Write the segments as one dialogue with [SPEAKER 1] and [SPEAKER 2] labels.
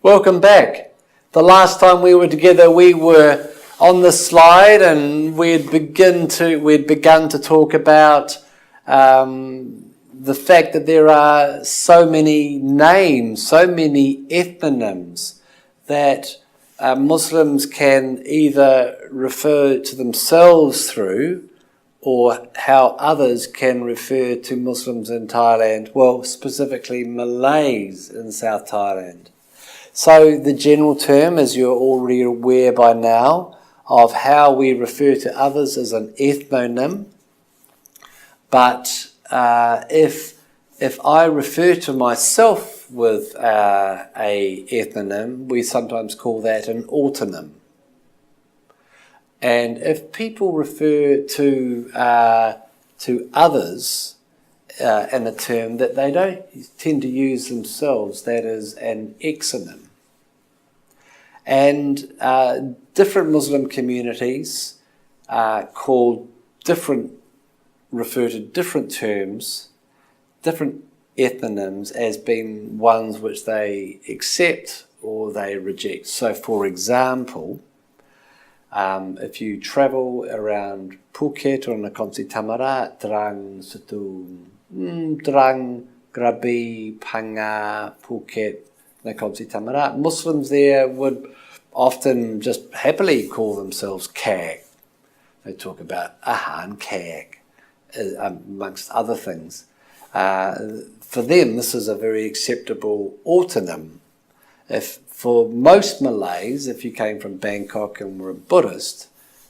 [SPEAKER 1] Welcome back. The last time we were together, we were on the slide, and we'd begun to talk about the fact that there are so many names, so many ethnonyms that Muslims can either refer to themselves through, or how others can refer to Muslims in Thailand, well, specifically Malays in South Thailand. So the general term, as you're already aware by now, of how we refer to others as an ethnonym. But if I refer to myself with a ethnonym, we sometimes call that an autonym. And if people refer to others in a term that they don't tend to use themselves, that is an exonym. And different Muslim communities refer to different terms, different ethnonyms as being ones which they accept or they reject. So, for example, if you travel around Phuket or Nakhon Thammarat, Drang, Satun, Drang, Krabi, Phanga, Phuket, Nakhon Thammarat, Muslims there would often just happily call themselves Kag. They talk about Ahan Kag, amongst other things. For them, this is a very acceptable autonym. For most Malays, if you came from Bangkok and were a Buddhist,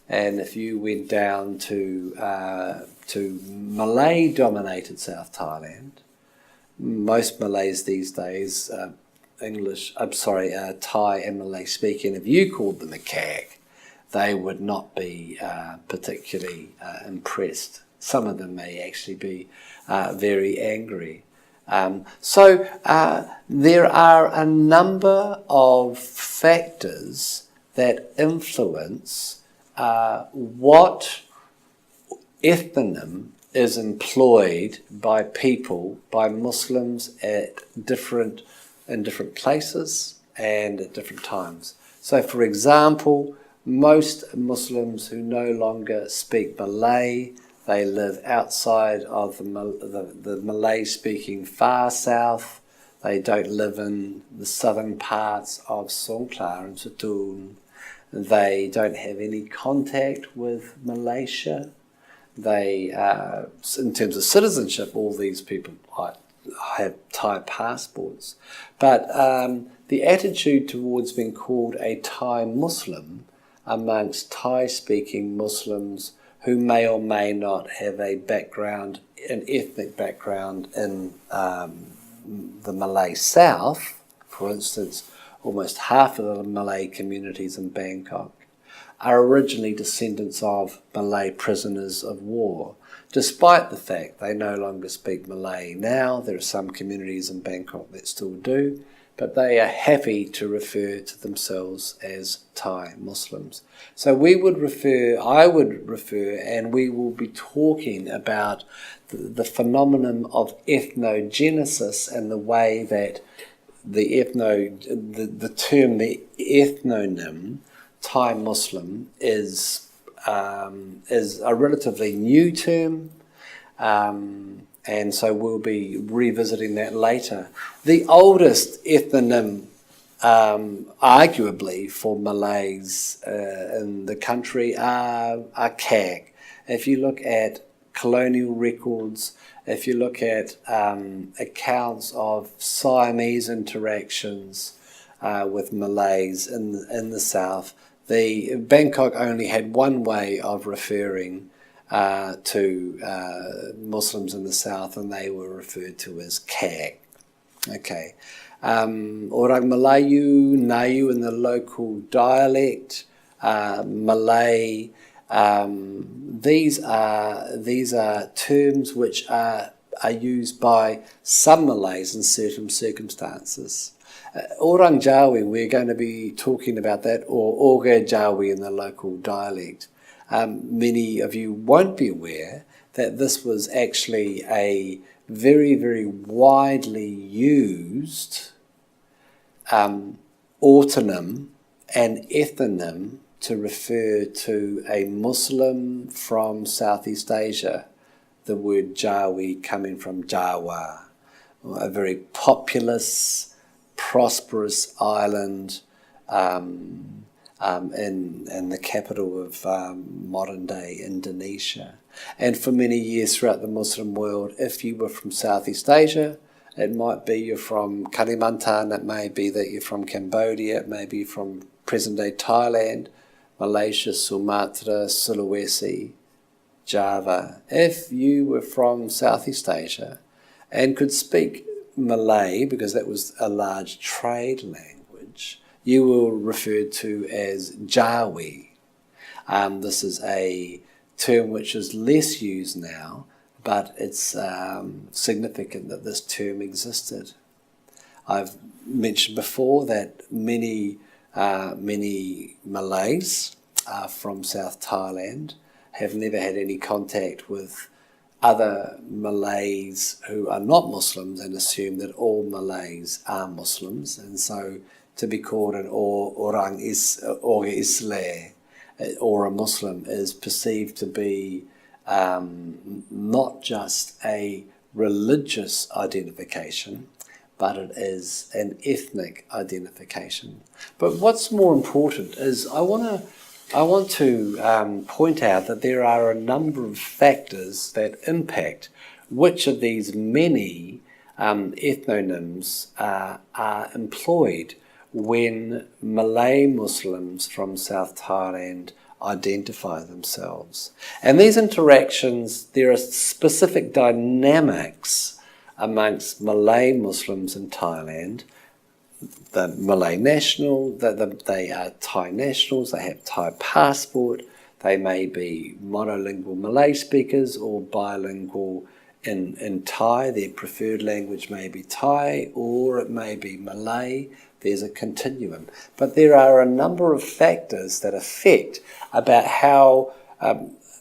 [SPEAKER 1] and if you went down to Malay-dominated South Thailand, most Malays these days, Thai and Malay speaking, if you called them a Kag, they would not be particularly impressed. Some of them may actually be very angry. So there are a number of factors that influence what ethnonym is employed by people, by Muslims in different places and at different times. So, for example, most Muslims who no longer speak Malay, they live outside of the Malay-speaking far south. They don't live in the southern parts of Songkhla and Satun. They don't have any contact with Malaysia. They, in terms of citizenship, all these people have Thai passports. But the attitude towards being called a Thai Muslim amongst Thai-speaking Muslims who may or may not have an ethnic background in the Malay South, for instance, almost half of the Malay communities in Bangkok are originally descendants of Malay prisoners of war. Despite the fact they no longer speak Malay now, there are some communities in Bangkok that still do, but they are happy to refer to themselves as Thai Muslims. So I would refer, and we will be talking about the phenomenon of ethnogenesis and the way that the term, the ethnonym, Thai Muslim, is a relatively new term. And so we'll be revisiting that later. The oldest ethnonym, arguably, for Malays in the country are Kag. If you look at colonial records, if you look at accounts of Siamese interactions with Malays in the south, Bangkok only had one way of referring to Muslims in the south, and they were referred to as Kag. Okay. Orang Melayu, Nayu in the local dialect, Malay. These are terms which are used by some Malays in certain circumstances. Orang Jawi, we're going to be talking about that, or Oga Jawi in the local dialect. Many of you won't be aware that this was actually a very, very widely used autonym and ethnonym to refer to a Muslim from Southeast Asia, the word Jawi coming from Jawa, a very populous, prosperous island in the capital of modern-day Indonesia. And for many years throughout the Muslim world, if you were from Southeast Asia, it might be you're from Kalimantan, it may be that you're from Cambodia, it may be from present-day Thailand, Malaysia, Sumatra, Sulawesi, Java. If you were from Southeast Asia and could speak Malay, because that was a large trade language, you were referred to as Jawi. This is a term which is less used now, but it's significant that this term existed. I've mentioned before that many Malays from South Thailand have never had any contact with other Malays who are not Muslims and assume that all Malays are Muslims, and so to be called an orang Islam or a Muslim is perceived to be not just a religious identification, but it is an ethnic identification. But what's more important is I want to point out that there are a number of factors that impact which of these many ethnonyms are employed when Malay Muslims from South Thailand identify themselves. And these interactions, there are specific dynamics amongst Malay Muslims in Thailand. The Malay national, they are Thai nationals, they have Thai passport, they may be monolingual Malay speakers or bilingual in Thai. Their preferred language may be Thai or it may be Malay. There's a continuum. But there are a number of factors that affect about how,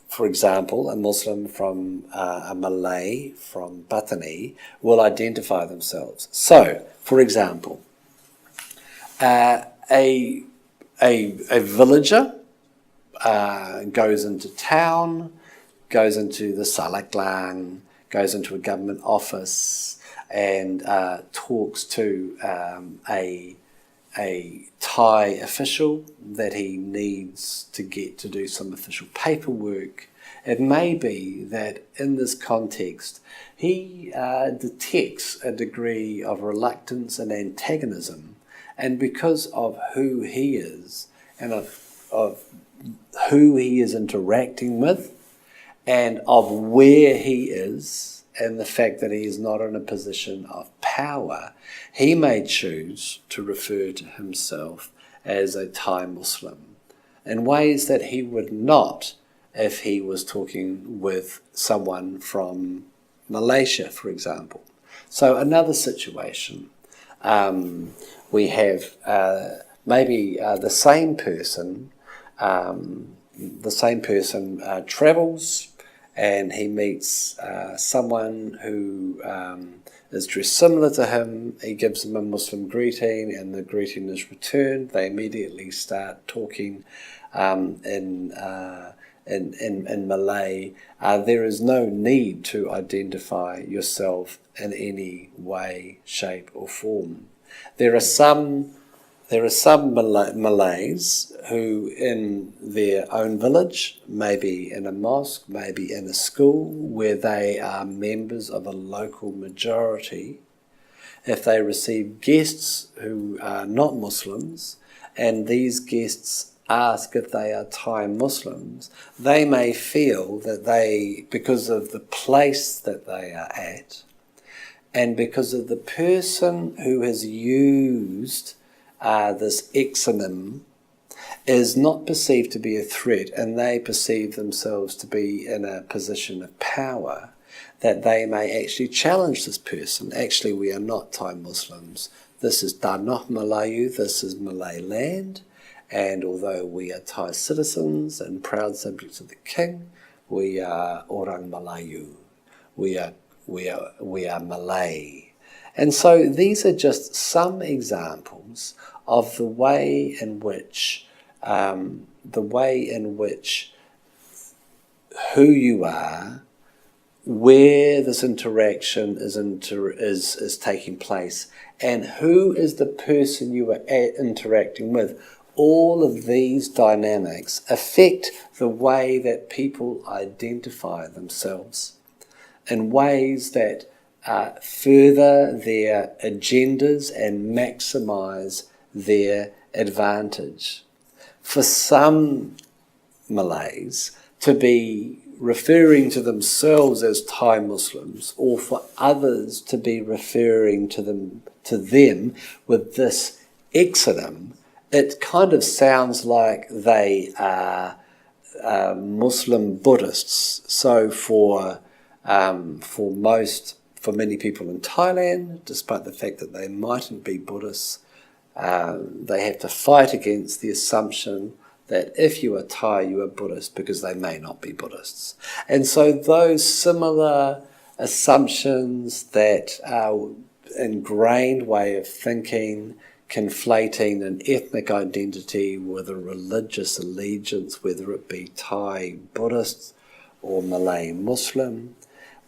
[SPEAKER 1] for example, a Muslim from a Malay from Bethany will identify themselves. So, for example, a villager goes into town, goes into the Salaklang, goes into a government office and talks to a Thai official that he needs to get to do some official paperwork. It may be that in this context he detects a degree of reluctance and antagonism, and because of who he is and of who he is interacting with and of where he is and the fact that he is not in a position of power, he may choose to refer to himself as a Thai Muslim in ways that he would not if he was talking with someone from Malaysia, for example. So another situation, we have maybe the same person travels and he meets someone who is dressed similar to him. He gives him a Muslim greeting and the greeting is returned. They immediately start talking in Malay. There is no need to identify yourself in any way, shape or form. There are some Malays who in their own village, maybe in a mosque, maybe in a school, where they are members of a local majority, if they receive guests who are not Muslims, and these guests ask if they are Thai Muslims, they may feel that they, because of the place that they are at, and because of the person who has used this exonym, is not perceived to be a threat, and they perceive themselves to be in a position of power, that they may actually challenge this person. Actually, we are not Thai Muslims. This is Tanah Melayu, this is Malay land, and although we are Thai citizens and proud subjects of the king, we are Orang Melayu. We are Malay. And so these are just some examples of the way in which who you are, where this interaction is taking place, and who is the person you are interacting with. All of these dynamics affect the way that people identify themselves in ways that further their agendas and maximize their advantage. For some Malays to be referring to themselves as Thai Muslims, or for others to be referring to them with this exonym, it kind of sounds like they are Muslim Buddhists. So for many people in Thailand, despite the fact that they mightn't be Buddhists, they have to fight against the assumption that if you are Thai, you are Buddhist, because they may not be Buddhists. And so those similar assumptions, that ingrained way of thinking, conflating an ethnic identity with a religious allegiance, whether it be Thai Buddhist or Malay Muslim,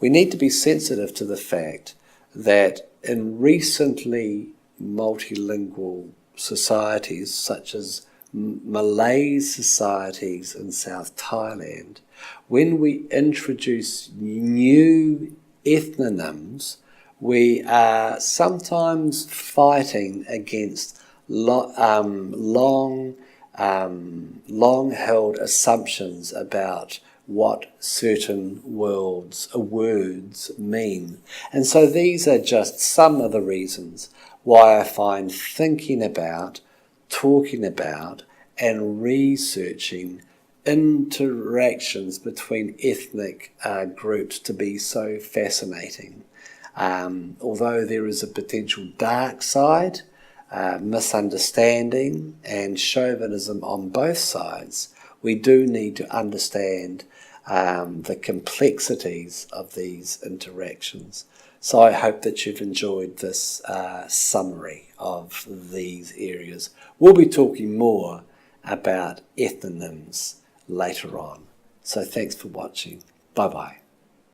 [SPEAKER 1] we need to be sensitive to the fact that in recently multilingual societies, such as Malay societies in South Thailand, when we introduce new ethnonyms, we are sometimes fighting against long-held assumptions about what certain words mean. And so these are just some of the reasons why I find thinking about, talking about, and researching interactions between ethnic groups to be so fascinating. Although there is a potential dark side, misunderstanding and chauvinism on both sides, we do need to understand the complexities of these interactions. So I hope that you've enjoyed this summary of these areas. We'll be talking more about ethnonyms later on. So thanks for watching. Bye-bye.